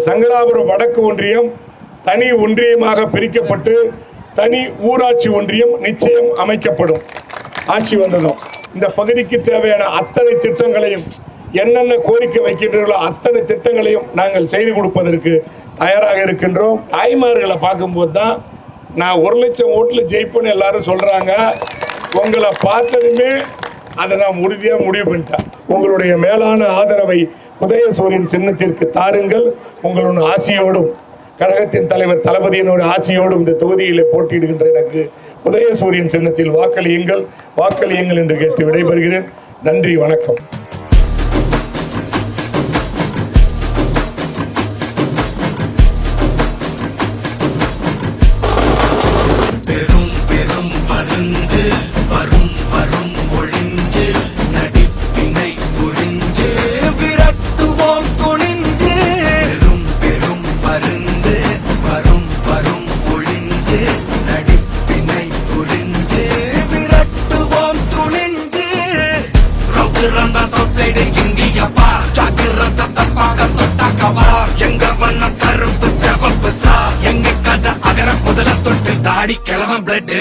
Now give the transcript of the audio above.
சங்கராபுரம் வடக்கு ஒன்றியம் தனி ஒன்றியமாக பிரிக்கப்பட்டு தனி ஊராட்சி ஒன்றியம் நிச்சயம் அமைக்கப்படும். ஆட்சி வந்ததும் இந்த பகுதிக்கு தேவையான அத்தனை திட்டங்களையும் என்னென்ன கோரிக்கை வைக்கின்றீர்களோ அத்தனை திட்டங்களையும் நாங்கள் செய்து கொடுப்பதற்கு தயாராக இருக்கின்றோம். தாய்மார்களை பார்க்கும்போது தான் நான் 1,00,000 ஓட்டில் ஜெயிப்பேன்னு எல்லாரும் சொல்றாங்க. உங்களை பார்த்ததுமே அதை நான் உறுதியாக முடிவு பண்ணிட்டேன். உங்களுடைய மேலான ஆதரவை உதயசூரியன் சின்னத்திற்கு தாருங்கள். உங்களுடைய ஆசையோடும் கழகத்தின் தலைவர் தளபதியினுடைய ஆசையோடும் இந்த தொகுதியில் போட்டியிடுகின்ற எனக்கு உதயசூரியன் சின்னத்தில் வாக்களியுங்கள் வாக்களியுங்கள் என்று கேட்டு விடைபெறுகிறேன். நன்றி, வணக்கம். எங்க வண்ண கருப்பு செவப்பு சா எங்க கதை அகர முதல தொட்டு தாடி கிளவன் பிளட்